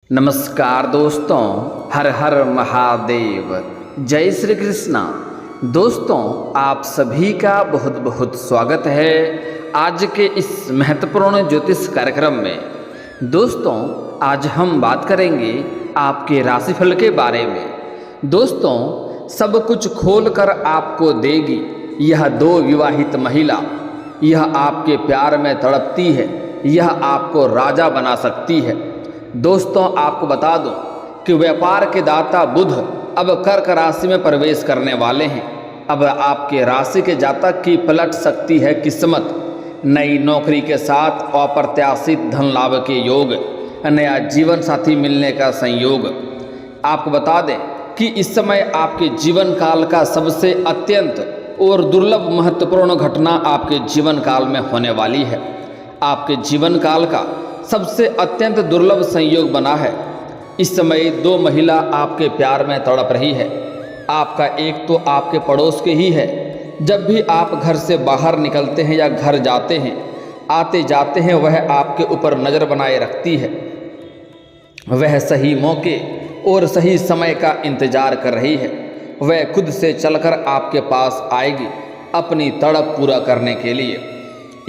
नमस्कार दोस्तों, हर हर महादेव, जय श्री कृष्णा। दोस्तों, आप सभी का बहुत बहुत स्वागत है आज के इस महत्वपूर्ण ज्योतिष कार्यक्रम में। दोस्तों, आज हम बात करेंगे आपके राशिफल के बारे में। दोस्तों, सब कुछ खोलकर आपको देगी यह दो विवाहित महिला। यह आपके प्यार में तड़पती है, यह आपको राजा बना सकती है। दोस्तों, आपको बता दूं कि व्यापार के दाता बुध अब कर्क राशि में प्रवेश करने वाले हैं। अब आपके राशि के जातक की पलट सकती है किस्मत। नई नौकरी के साथ अप्रत्याशित धन लाभ के योग, नया जीवन साथी मिलने का संयोग। आपको बता दें कि इस समय आपके जीवन काल का सबसे अत्यंत और दुर्लभ महत्वपूर्ण घटना आपके जीवन काल में होने वाली है। आपके जीवन काल का सबसे अत्यंत दुर्लभ संयोग बना है। इस समय दो महिला आपके प्यार में तड़प रही है। आपका एक तो आपके पड़ोस के ही है। जब भी आप घर से बाहर निकलते हैं या घर जाते हैं, आते जाते हैं, वह आपके ऊपर नज़र बनाए रखती है। वह सही मौके और सही समय का इंतजार कर रही है। वह खुद से चलकर आपके पास आएगी अपनी तड़प पूरा करने के लिए।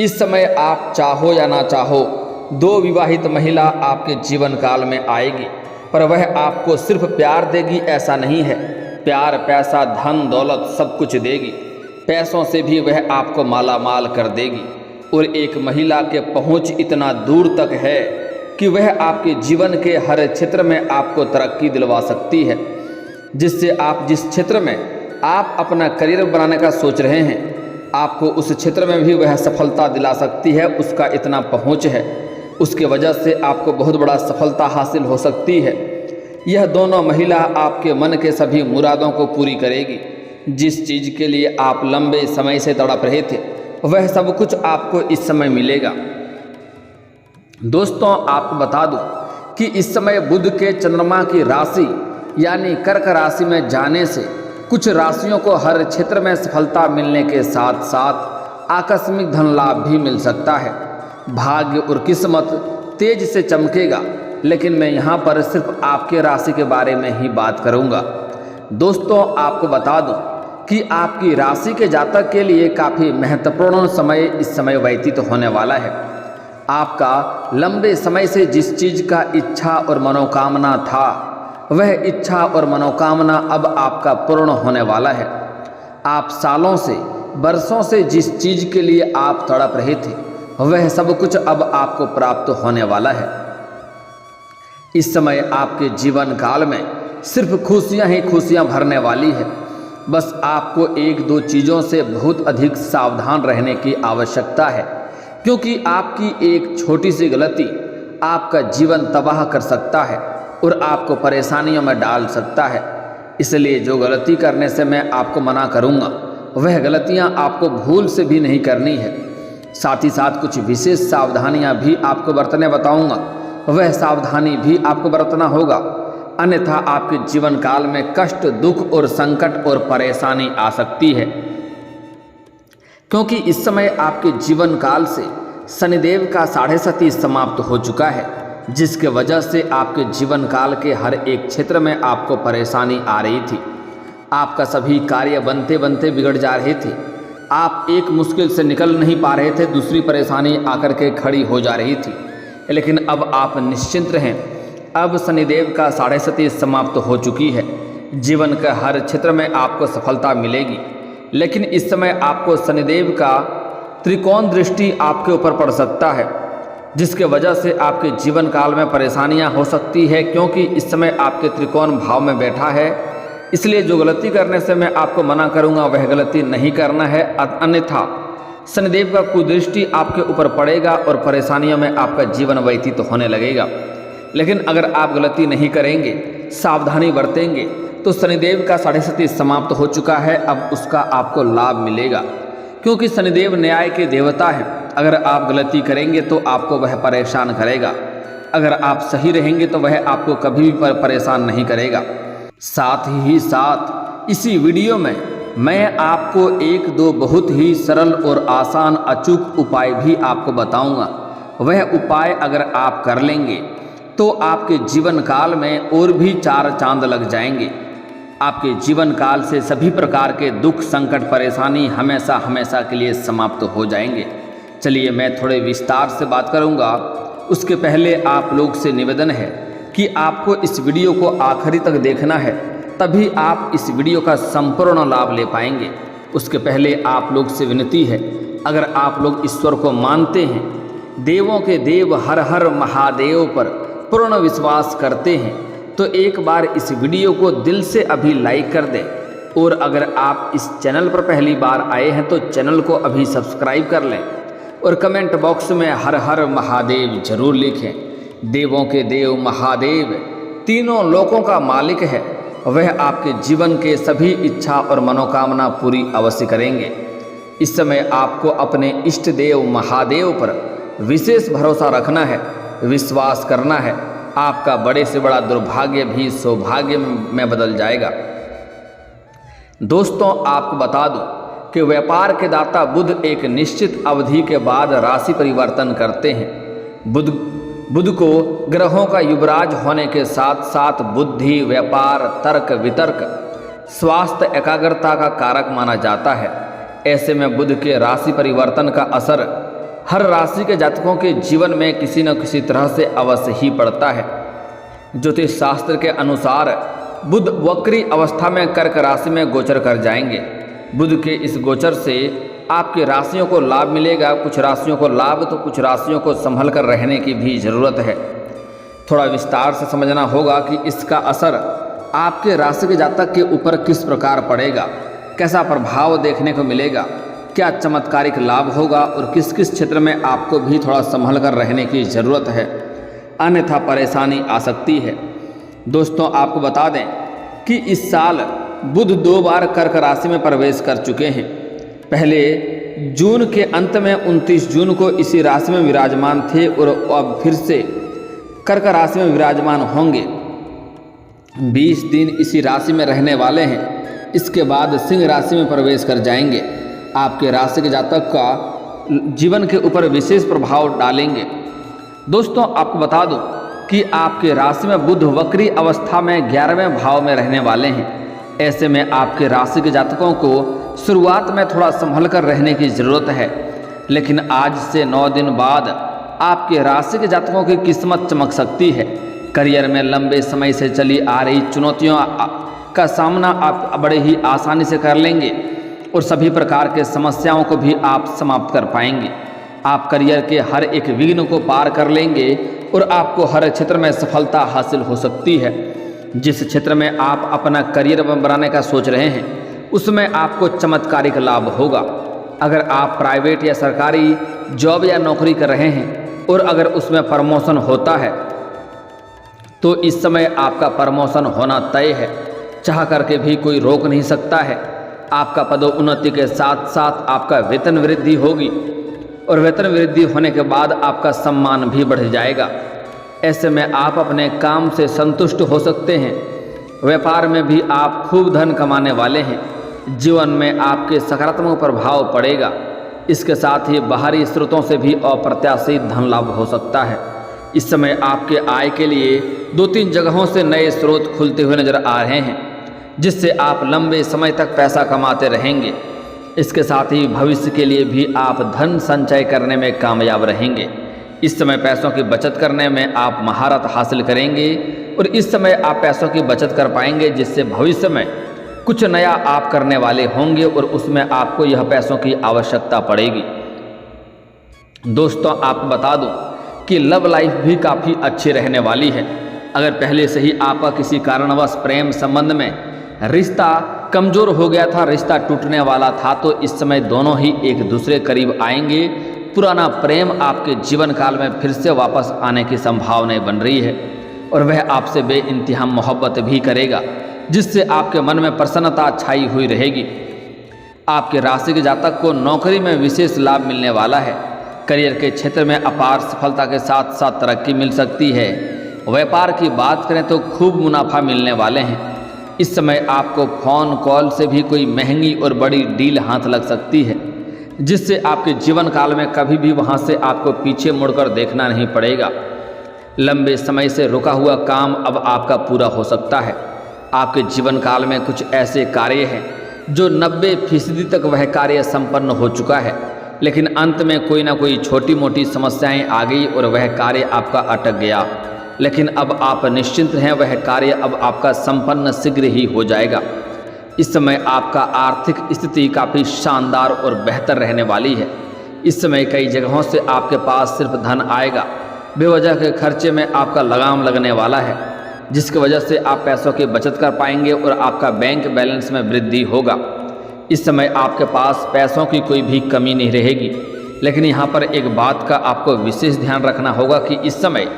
इस समय आप चाहो या ना चाहो, दो विवाहित महिला आपके जीवन काल में आएगी, पर वह आपको सिर्फ प्यार देगी ऐसा नहीं है। प्यार, पैसा, धन दौलत सब कुछ देगी। पैसों से भी वह आपको माला माल कर देगी। और एक महिला के पहुंच इतना दूर तक है कि वह आपके जीवन के हर क्षेत्र में आपको तरक्की दिलवा सकती है, जिससे आप जिस क्षेत्र में आप अपना करियर बनाने का सोच रहे हैं, आपको उस क्षेत्र में भी वह सफलता दिला सकती है। उसका इतना पहुंच है, उसके वजह से आपको बहुत बड़ा सफलता हासिल हो सकती है। यह दोनों महिला आपके मन के सभी मुरादों को पूरी करेगी। जिस चीज़ के लिए आप लंबे समय से तड़प रहे थे, वह सब कुछ आपको इस समय मिलेगा। दोस्तों, आपको बता दूं कि इस समय बुध के चंद्रमा की राशि यानी कर्क राशि में जाने से कुछ राशियों को हर क्षेत्र में सफलता मिलने के साथ साथ आकस्मिक धन लाभ भी मिल सकता है। भाग्य और किस्मत तेज से चमकेगा, लेकिन मैं यहाँ पर सिर्फ आपके राशि के बारे में ही बात करूँगा। दोस्तों, आपको बता दूं कि आपकी राशि के जातक के लिए काफ़ी महत्वपूर्ण समय इस समय व्यतीत होने वाला है। आपका लंबे समय से जिस चीज़ का इच्छा और मनोकामना था, वह इच्छा और मनोकामना अब आपका पूर्ण होने वाला है। आप सालों से, वर्षों से जिस चीज़ के लिए आप तड़प रहे थे, वह सब कुछ अब आपको प्राप्त होने वाला है। इस समय आपके जीवन काल में सिर्फ खुशियां ही खुशियां भरने वाली है। बस आपको एक दो चीज़ों से बहुत अधिक सावधान रहने की आवश्यकता है, क्योंकि आपकी एक छोटी सी गलती आपका जीवन तबाह कर सकता है और आपको परेशानियों में डाल सकता है। इसलिए जो गलती करने से मैं आपको मना करूँगा, वह गलतियाँ आपको भूल से भी नहीं करनी है। साथ ही साथ कुछ विशेष सावधानियां भी आपको बरतने बताऊंगा, वह सावधानी भी आपको बरतना होगा, अन्यथा आपके जीवन काल में कष्ट, दुख और संकट और परेशानी आ सकती है। क्योंकि इस समय आपके जीवन काल से शनिदेव का 7.5 समाप्त हो चुका है, जिसके वजह से आपके जीवन काल के हर एक क्षेत्र में आपको परेशानी आ रही थी। आपका सभी कार्य बनते बनते बिगड़ जा रहे थे। आप एक मुश्किल से निकल नहीं पा रहे थे, दूसरी परेशानी आकर के खड़ी हो जा रही थी। लेकिन अब आप निश्चिंत रहें, अब शनिदेव का 7.5 समाप्त हो चुकी है। जीवन के हर क्षेत्र में आपको सफलता मिलेगी। लेकिन इस समय आपको शनिदेव का त्रिकोण दृष्टि आपके ऊपर पड़ सकता है, जिसके वजह से आपके जीवन काल में परेशानियां हो सकती है, क्योंकि इस समय आपके त्रिकोण भाव में बैठा है। इसलिए जो गलती करने से मैं आपको मना करूंगा, वह गलती नहीं करना है, अन्यथा शनिदेव का कुदृष्टि आपके ऊपर पड़ेगा और परेशानियों में आपका जीवन व्यतीत होने लगेगा। लेकिन अगर आप गलती नहीं करेंगे, सावधानी बरतेंगे, तो शनिदेव का 7.5 समाप्त हो चुका है। अब उसका आपको लाभ मिलेगा, क्योंकि शनिदेव न्याय के देवता हैं। अगर आप गलती करेंगे तो आपको वह परेशान करेगा, अगर आप सही रहेंगे तो वह आपको कभी भी परेशान नहीं करेगा। साथ ही साथ इसी वीडियो में मैं आपको एक दो बहुत ही सरल और आसान अचूक उपाय भी आपको बताऊंगा। वह उपाय अगर आप कर लेंगे तो आपके जीवन काल में और भी 4 चांद लग जाएंगे। आपके जीवन काल से सभी प्रकार के दुख, संकट, परेशानी हमेशा हमेशा के लिए समाप्त हो जाएंगे। चलिए मैं थोड़े विस्तार से बात करूंगा। उसके पहले आप लोग से निवेदन है कि आपको इस वीडियो को आखिरी तक देखना है, तभी आप इस वीडियो का संपूर्ण लाभ ले पाएंगे। उसके पहले आप लोग से विनती है, अगर आप लोग ईश्वर को मानते हैं, देवों के देव हर हर महादेव पर पूर्ण विश्वास करते हैं, तो एक बार इस वीडियो को दिल से अभी लाइक कर दें। और अगर आप इस चैनल पर पहली बार आए हैं तो चैनल को अभी सब्सक्राइब कर लें और कमेंट बॉक्स में हर हर महादेव जरूर लिखें। देवों के देव महादेव तीनों लोकों का मालिक है, वह आपके जीवन के सभी इच्छा और मनोकामना पूरी अवश्य करेंगे। इस समय आपको अपने इष्ट देव महादेव पर विशेष भरोसा रखना है, विश्वास करना है। आपका बड़े से बड़ा दुर्भाग्य भी सौभाग्य में बदल जाएगा। दोस्तों आपको बता दूं कि व्यापार के दाता बुध एक निश्चित अवधि के बाद राशि परिवर्तन करते हैं। बुध को ग्रहों का युवराज होने के साथ साथ बुद्धि, व्यापार, तर्क, वितर्क, स्वास्थ्य, एकाग्रता का कारक माना जाता है। ऐसे में बुध के राशि परिवर्तन का असर हर राशि के जातकों के जीवन में किसी न किसी तरह से अवश्य ही पड़ता है। ज्योतिष शास्त्र के अनुसार बुध वक्री अवस्था में कर्क राशि में गोचर कर जाएंगे। बुध के इस गोचर से आपकी राशियों को लाभ मिलेगा। कुछ राशियों को लाभ तो कुछ राशियों को संभल कर रहने की भी ज़रूरत है। थोड़ा विस्तार से समझना होगा कि इसका असर आपके राशि के जातक के ऊपर किस प्रकार पड़ेगा, कैसा प्रभाव देखने को मिलेगा, क्या चमत्कारिक लाभ होगा और किस किस क्षेत्र में आपको भी थोड़ा संभल कर रहने की ज़रूरत है, अन्यथा परेशानी आ सकती है। दोस्तों आपको बता दें कि इस साल बुध 2 बार कर्क राशि में प्रवेश कर चुके हैं। पहले जून के अंत में 29 जून को इसी राशि में विराजमान थे और अब फिर से कर्क राशि में विराजमान होंगे। 20 दिन इसी राशि में रहने वाले हैं। इसके बाद सिंह राशि में प्रवेश कर जाएंगे। आपके राशि के जातक का जीवन के ऊपर विशेष प्रभाव डालेंगे। दोस्तों आपको बता दूं कि आपके राशि में बुध वक्री अवस्था में 11वें भाव में रहने वाले हैं। ऐसे में आपके राशि के जातकों को शुरुआत में थोड़ा संभल कर रहने की ज़रूरत है, लेकिन आज से 9 दिन बाद आपके राशि के जातकों की किस्मत चमक सकती है। करियर में लंबे समय से चली आ रही चुनौतियों का सामना आप बड़े ही आसानी से कर लेंगे और सभी प्रकार के समस्याओं को भी आप समाप्त कर पाएंगे। आप करियर के हर एक विघ्न को पार कर लेंगे और आपको हर क्षेत्र में सफलता हासिल हो सकती है। जिस क्षेत्र में आप अपना करियर बनाने का सोच रहे हैं उसमें आपको चमत्कारिक लाभ होगा। अगर आप प्राइवेट या सरकारी जॉब या नौकरी कर रहे हैं और अगर उसमें प्रमोशन होता है तो इस समय आपका प्रमोशन होना तय है। चाह करके भी कोई रोक नहीं सकता है। आपका पदोन्नति के साथ साथ आपका वेतन वृद्धि होगी और वेतन वृद्धि होने के बाद आपका सम्मान भी बढ़ जाएगा। ऐसे में आप अपने काम से संतुष्ट हो सकते हैं। व्यापार में भी आप खूब धन कमाने वाले हैं। जीवन में आपके सकारात्मक प्रभाव पड़ेगा। इसके साथ ही बाहरी स्रोतों से भी अप्रत्याशित धन लाभ हो सकता है। इस समय आपके आय के लिए 2-3 जगहों से नए स्रोत खुलते हुए नजर आ रहे हैं, जिससे आप लंबे समय तक पैसा कमाते रहेंगे। इसके साथ ही भविष्य के लिए भी आप धन संचय करने में कामयाब रहेंगे। इस समय पैसों की बचत करने में आप महारत हासिल करेंगे और इस समय आप पैसों की बचत कर पाएंगे, जिससे भविष्य में कुछ नया आप करने वाले होंगे और उसमें आपको यह पैसों की आवश्यकता पड़ेगी। दोस्तों आपको बता दूं कि लव लाइफ भी काफ़ी अच्छी रहने वाली है। अगर पहले से ही आपका किसी कारणवश प्रेम संबंध में रिश्ता कमज़ोर हो गया था, रिश्ता टूटने वाला था, तो इस समय दोनों ही एक दूसरे करीब आएंगे। पुराना प्रेम आपके जीवन काल में फिर से वापस आने की संभावनाएं बन रही है और वह आपसे बेइंतहा मोहब्बत भी करेगा, जिससे आपके मन में प्रसन्नता छाई हुई रहेगी। आपके राशि के जातक को नौकरी में विशेष लाभ मिलने वाला है। करियर के क्षेत्र में अपार सफलता के साथ साथ तरक्की मिल सकती है। व्यापार की बात करें तो खूब मुनाफा मिलने वाले हैं। इस समय आपको फ़ोन कॉल से भी कोई महंगी और बड़ी डील हाथ लग सकती है, जिससे आपके जीवन काल में कभी भी वहां से आपको पीछे मुड़कर देखना नहीं पड़ेगा। लंबे समय से रुका हुआ काम अब आपका पूरा हो सकता है। आपके जीवन काल में कुछ ऐसे कार्य हैं जो 90% तक वह कार्य संपन्न हो चुका है, लेकिन अंत में कोई ना कोई छोटी मोटी समस्याएं आ गई और वह कार्य आपका अटक गया। लेकिन अब आप निश्चिंत हैं, वह कार्य अब आपका संपन्न शीघ्र ही हो जाएगा। इस समय आपका आर्थिक स्थिति काफ़ी शानदार और बेहतर रहने वाली है। इस समय कई जगहों से आपके पास सिर्फ धन आएगा। बेवजह के खर्चे में आपका लगाम लगने वाला है, जिसकी वजह से आप पैसों की बचत कर पाएंगे और आपका बैंक बैलेंस में वृद्धि होगा। इस समय आपके पास पैसों की कोई भी कमी नहीं रहेगी। लेकिन यहाँ पर एक बात का आपको विशेष ध्यान रखना होगा कि इस समय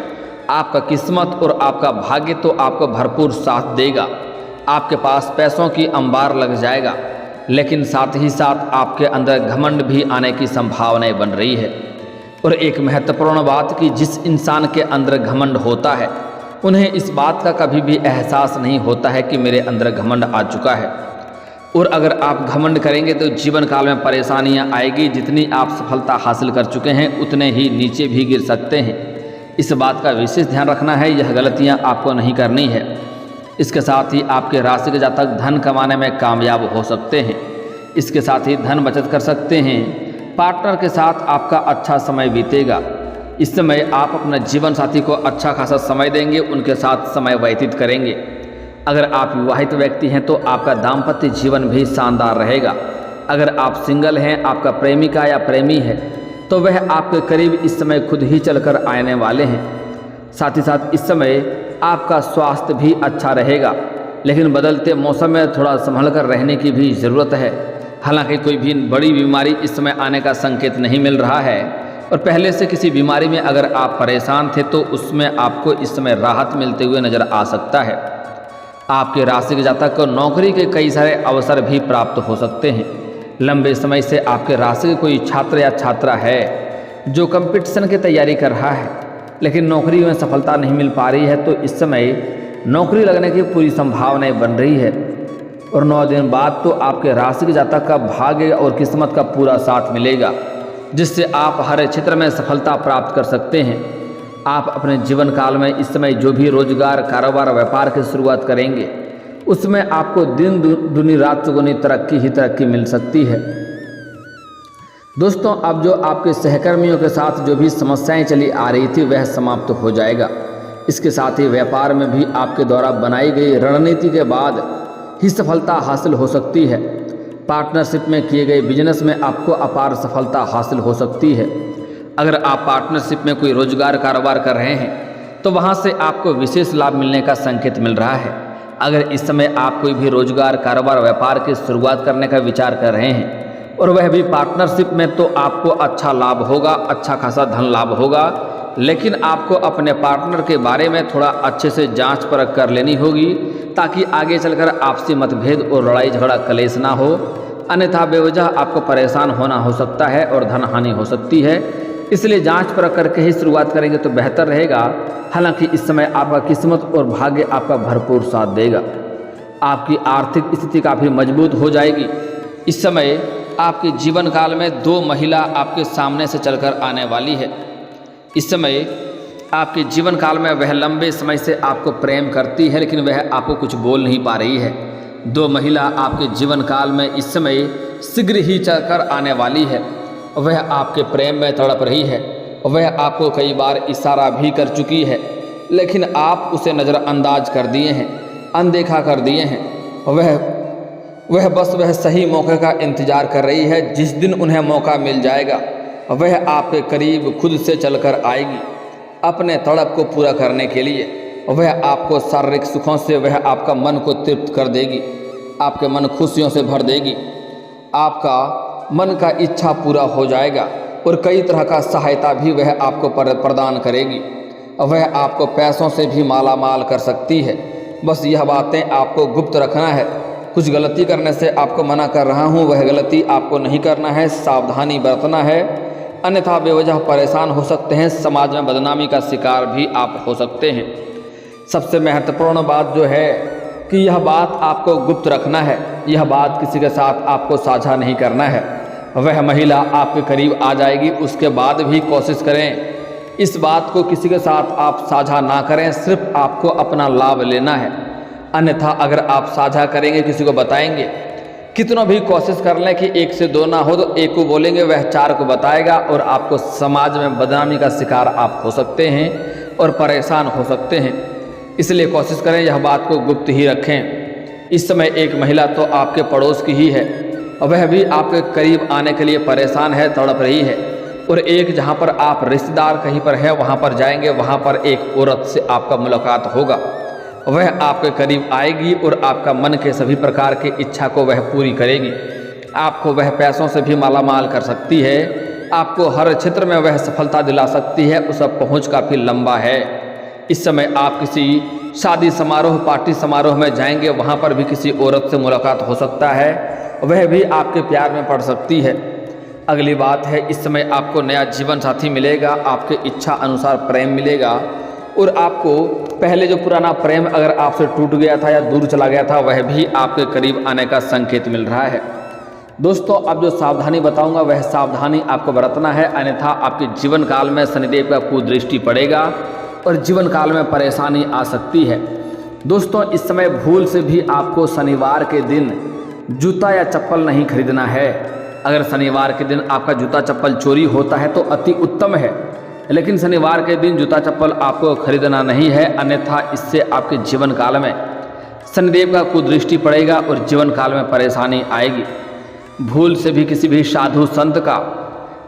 आपका किस्मत और आपका भाग्य तो आपको भरपूर साथ देगा। आपके पास पैसों की अंबार लग जाएगा, लेकिन साथ ही साथ आपके अंदर घमंड भी आने की संभावनाएं बन रही है। और एक महत्वपूर्ण बात कि जिस इंसान के अंदर घमंड होता है, उन्हें इस बात का कभी भी एहसास नहीं होता है कि मेरे अंदर घमंड आ चुका है। और अगर आप घमंड करेंगे तो जीवन काल में परेशानियां आएगी। जितनी आप सफलता हासिल कर चुके हैं उतने ही नीचे भी गिर सकते हैं। इस बात का विशेष ध्यान रखना है, यह गलतियां आपको नहीं करनी है। इसके साथ ही आपके राशि के जातक धन कमाने में कामयाब हो सकते हैं। इसके साथ ही धन बचत कर सकते हैं। पार्टनर के साथ आपका अच्छा समय बीतेगा। इस समय आप अपने जीवन साथी को अच्छा खासा समय देंगे, उनके साथ समय व्यतीत करेंगे। अगर आप विवाहित व्यक्ति हैं तो आपका दाम्पत्य जीवन भी शानदार रहेगा। अगर आप सिंगल हैं, आपका प्रेमिका या प्रेमी है, तो वह आपके करीब इस समय खुद ही चलकर आने वाले हैं। साथ ही साथ इस समय आपका स्वास्थ्य भी अच्छा रहेगा, लेकिन बदलते मौसम में थोड़ा संभल कर रहने की भी ज़रूरत है। हालांकि कोई भी बड़ी बीमारी इस समय आने का संकेत नहीं मिल रहा है, और पहले से किसी बीमारी में अगर आप परेशान थे तो उसमें आपको इस समय राहत मिलते हुए नज़र आ सकता है। आपके राशि के जातक को नौकरी के कई सारे अवसर भी प्राप्त हो सकते हैं। लंबे समय से आपके राशि के कोई छात्र या छात्रा है जो कंपटीशन की तैयारी कर रहा है, लेकिन नौकरी में सफलता नहीं मिल पा रही है, तो इस समय नौकरी लगने की पूरी संभावनाएं बन रही है। और 9 दिन बाद तो आपके राशि के जातक का भाग्य और किस्मत का पूरा साथ मिलेगा, जिससे आप हर क्षेत्र में सफलता प्राप्त कर सकते हैं। आप अपने जीवन काल में इस समय जो भी रोजगार, कारोबार, व्यापार की शुरुआत करेंगे, उसमें आपको दिन दुनी रात चौगुनी तरक्की ही तरक्की मिल सकती है। दोस्तों, अब जो आपके सहकर्मियों के साथ जो भी समस्याएं चली आ रही थी वह समाप्त हो जाएगा। इसके साथ ही व्यापार में भी आपके द्वारा बनाई गई रणनीति के बाद ही सफलता हासिल हो सकती है। पार्टनरशिप में किए गए बिजनेस में आपको अपार सफलता हासिल हो सकती है। अगर आप पार्टनरशिप में कोई रोजगार कारोबार कर रहे हैं तो वहां से आपको विशेष लाभ मिलने का संकेत मिल रहा है। अगर इस समय आप कोई भी रोजगार, कारोबार, व्यापार की शुरुआत करने का विचार कर रहे हैं और वह भी पार्टनरशिप में, तो आपको अच्छा लाभ होगा, अच्छा खासा धन लाभ होगा। लेकिन आपको अपने पार्टनर के बारे में थोड़ा अच्छे से जांच परख कर लेनी होगी, ताकि आगे चलकर आपसी मतभेद और लड़ाई झगड़ा कलेश ना हो। अन्यथा बेवजह आपको परेशान होना हो सकता है और धन हानि हो सकती है। इसलिए जांच परख करके ही शुरुआत करेंगे तो बेहतर रहेगा। हालांकि इस समय आपका किस्मत और भाग्य आपका भरपूर साथ देगा। आपकी आर्थिक स्थिति काफ़ी मजबूत हो जाएगी। इस समय आपके जीवन काल में 2 महिला आपके सामने से चलकर आने वाली है। इस समय आपके जीवन काल में वह लंबे समय से आपको प्रेम करती है, लेकिन वह आपको कुछ बोल नहीं पा रही है। 2 महिला आपके जीवन काल में इस समय शीघ्र ही चलकर आने वाली है। वह आपके प्रेम में तड़प रही है। वह आपको कई बार इशारा भी कर चुकी है, लेकिन आप उसे नज़रअंदाज कर दिए हैं, अनदेखा कर दिए हैं। वह बस वह सही मौके का इंतज़ार कर रही है। जिस दिन उन्हें मौका मिल जाएगा वह आपके करीब खुद से चलकर आएगी अपने तड़प को पूरा करने के लिए। वह आपको शारीरिक सुखों से वह आपका मन को तृप्त कर देगी, आपके मन खुशियों से भर देगी, आपका मन का इच्छा पूरा हो जाएगा और कई तरह का सहायता भी वह आपको प्रदान करेगी। वह आपको पैसों से भी माला माल कर सकती है। बस यह बातें आपको गुप्त रखना है। कुछ गलती करने से आपको मना कर रहा हूँ, वह गलती आपको नहीं करना है, सावधानी बरतना है, अन्यथा बेवजह परेशान हो सकते हैं। समाज में बदनामी का शिकार भी आप हो सकते हैं। सबसे महत्वपूर्ण बात जो है कि यह बात आपको गुप्त रखना है। यह बात किसी के साथ आपको साझा नहीं करना है। वह महिला आपके करीब आ जाएगी, उसके बाद भी कोशिश करें इस बात को किसी के साथ आप साझा ना करें, सिर्फ आपको अपना लाभ लेना है। अन्यथा अगर आप साझा करेंगे, किसी को बताएंगे, कितना भी कोशिश कर लें कि एक से दो ना हो तो एक को बोलेंगे, वह चार को बताएगा और आपको समाज में बदनामी का शिकार आप हो सकते हैं और परेशान हो सकते हैं। इसलिए कोशिश करें यह बात को गुप्त ही रखें। इस समय एक महिला तो आपके पड़ोस की ही है और वह भी आपके करीब आने के लिए परेशान है, तड़प रही है। और एक जहाँ पर आप रिश्तेदार कहीं पर है वहाँ पर जाएंगे, वहाँ पर एक औरत से आपका मुलाकात होगा। वह आपके करीब आएगी और आपका मन के सभी प्रकार की इच्छा को वह पूरी करेगी। आपको वह पैसों से भी मालामाल कर सकती है, आपको हर क्षेत्र में वह सफलता दिला सकती है, उसका पहुँच काफ़ी लंबा है। इस समय आप किसी शादी समारोह, पार्टी समारोह में जाएंगे, वहाँ पर भी किसी औरत से मुलाकात हो सकता है, वह भी आपके प्यार में पड़ सकती है। अगली बात है, इस समय आपको नया जीवन साथी मिलेगा, आपके इच्छा अनुसार प्रेम मिलेगा और आपको पहले जो पुराना प्रेम अगर आपसे टूट गया था या दूर चला गया था, वह भी आपके करीब आने का संकेत मिल रहा है। दोस्तों, अब जो सावधानी बताऊंगा वह सावधानी आपको बरतना है, अन्यथा आपके जीवन काल में शनिदेव का कुदृष्टि पड़ेगा और जीवन काल में परेशानी आ सकती है। दोस्तों, इस समय भूल से भी आपको शनिवार के दिन जूता या चप्पल नहीं खरीदना है। अगर शनिवार के दिन आपका जूता चप्पल चोरी होता है तो अति उत्तम है, लेकिन शनिवार के दिन जूता चप्पल आपको खरीदना नहीं है, अन्यथा इससे आपके जीवन काल में शनिदेव का कुदृष्टि पड़ेगा और जीवन काल में परेशानी आएगी। भूल से भी किसी भी साधु संत का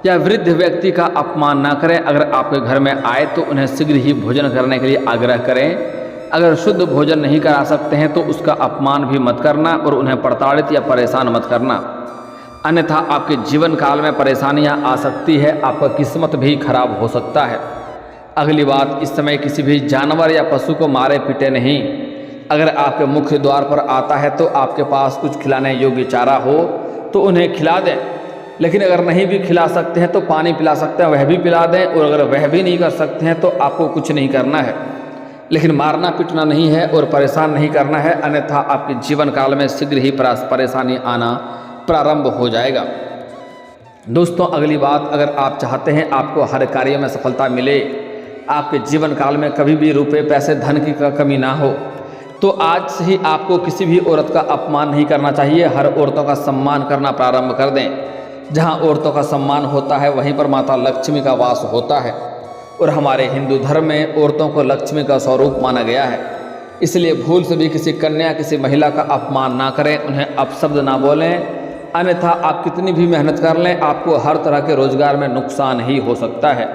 या वृद्ध व्यक्ति का अपमान ना करें। अगर आपके घर में आए तो उन्हें शीघ्र ही भोजन करने के लिए आग्रह करें। अगर शुद्ध भोजन नहीं करा सकते हैं तो उसका अपमान भी मत करना और उन्हें प्रताड़ित या परेशान मत करना, अन्यथा आपके जीवन काल में परेशानियां आ सकती है, आपका किस्मत भी खराब हो सकता है। अगली बात, इस समय किसी भी जानवर या पशु को मारे पीटे नहीं। अगर आपके मुख्य द्वार पर आता है तो आपके पास कुछ खिलाने योग्य चारा हो तो उन्हें खिला दें, लेकिन अगर नहीं भी खिला सकते हैं तो पानी पिला सकते हैं, वह भी पिला दें। और अगर वह भी नहीं कर सकते हैं तो आपको कुछ नहीं करना है, लेकिन मारना पीटना नहीं है और परेशान नहीं करना है, अन्यथा आपके जीवन काल में शीघ्र ही परेशानी आना प्रारंभ हो जाएगा। दोस्तों, अगली बात, अगर आप चाहते हैं आपको हर कार्य में सफलता मिले, आपके जीवन काल में कभी भी रुपए पैसे धन की कमी ना हो, तो आज से ही आपको किसी भी औरत का अपमान नहीं करना चाहिए। हर औरतों का सम्मान करना प्रारंभ कर दें। जहां औरतों का सम्मान होता है वहीं पर माता लक्ष्मी का वास होता है और हमारे हिंदू धर्म में औरतों को लक्ष्मी का स्वरूप माना गया है। इसलिए भूल से भी किसी कन्या, किसी महिला का अपमान ना करें, उन्हें अपशब्द ना बोलें, अन्यथा आप कितनी भी मेहनत कर लें आपको हर तरह के रोजगार में नुकसान ही हो सकता है।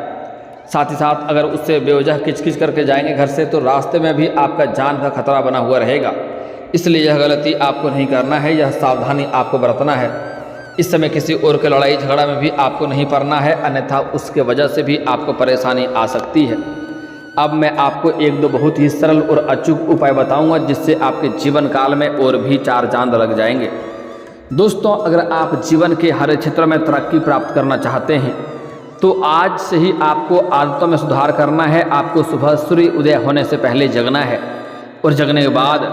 साथ ही साथ अगर उससे बेवजह किचकिच करके जाएंगे घर से तो रास्ते में भी आपका जान का खतरा बना हुआ रहेगा। इसलिए यह गलती आपको नहीं करना है, यह सावधानी आपको बरतना है। इस समय किसी और के लड़ाई झगड़ा में भी आपको नहीं पड़ना है, अन्यथा उसके वजह से भी आपको परेशानी आ सकती है। अब मैं आपको एक दो बहुत ही सरल और अचूक उपाय बताऊंगा जिससे आपके जीवन काल में और भी चार चांद लग जाएंगे। दोस्तों, अगर आप जीवन के हर क्षेत्र में तरक्की प्राप्त करना चाहते हैं तो आज से ही आपको आदतों में सुधार करना है। आपको सुबह सूर्य उदय होने से पहले जगना है और जगने के बाद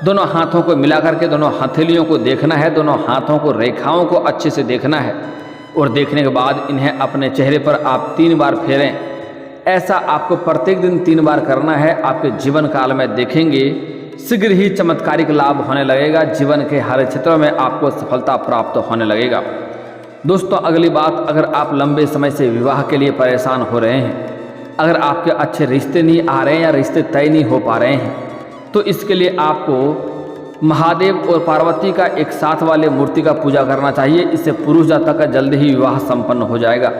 दोनों हाथों को मिला करके दोनों हथेलियों को देखना है, दोनों हाथों को रेखाओं को अच्छे से देखना है और देखने के बाद इन्हें अपने चेहरे पर आप 3 बार फेरें। ऐसा आपको प्रत्येक दिन 3 बार करना है। आपके जीवन काल में देखेंगे शीघ्र ही चमत्कारिक लाभ होने लगेगा, जीवन के हर क्षेत्र में आपको सफलता प्राप्त होने लगेगा। दोस्तों, अगली बात, अगर आप लंबे समय से विवाह के लिए परेशान हो रहे हैं, अगर आपके अच्छे रिश्ते नहीं आ रहे हैं या रिश्ते तय नहीं हो पा रहे हैं, तो इसके लिए आपको महादेव और पार्वती का एक साथ वाले मूर्ति का पूजा करना चाहिए। इससे पुरुष जातक का जल्द ही विवाह संपन्न हो जाएगा।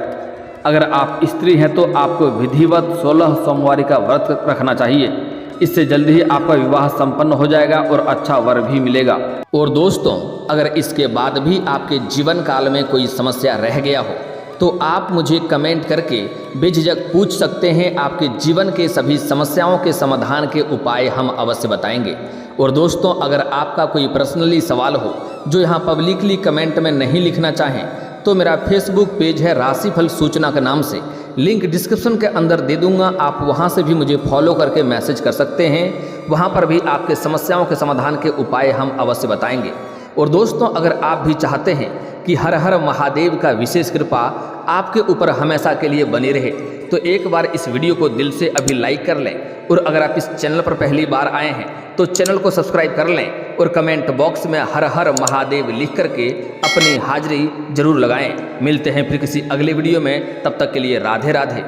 अगर आप स्त्री हैं तो आपको विधिवत 16 सोमवारी का व्रत रखना चाहिए। इससे जल्दी ही आपका विवाह संपन्न हो जाएगा और अच्छा वर भी मिलेगा। और दोस्तों, अगर इसके बाद भी आपके जीवन काल में कोई समस्या रह गया हो तो आप मुझे कमेंट करके बेझिझक पूछ सकते हैं। आपके जीवन के सभी समस्याओं के समाधान के उपाय हम अवश्य बताएंगे। और दोस्तों, अगर आपका कोई पर्सनली सवाल हो जो यहाँ पब्लिकली कमेंट में नहीं लिखना चाहें तो मेरा फेसबुक पेज है राशिफल सूचना के नाम से, लिंक डिस्क्रिप्शन के अंदर दे दूंगा। आप वहां से भी मुझे फॉलो करके मैसेज कर सकते हैं। वहां पर भी आपके समस्याओं के समाधान के उपाय हम अवश्य बताएंगे। और दोस्तों, अगर आप भी चाहते हैं कि हर हर महादेव का विशेष कृपा आपके ऊपर हमेशा के लिए बनी रहे तो एक बार इस वीडियो को दिल से अभी लाइक कर लें, और अगर आप इस चैनल पर पहली बार आए हैं तो चैनल को सब्सक्राइब कर लें और कमेंट बॉक्स में हर हर महादेव लिख करके अपनी हाजिरी जरूर लगाएं। मिलते हैं फिर किसी अगले वीडियो में, तब तक के लिए राधे राधे।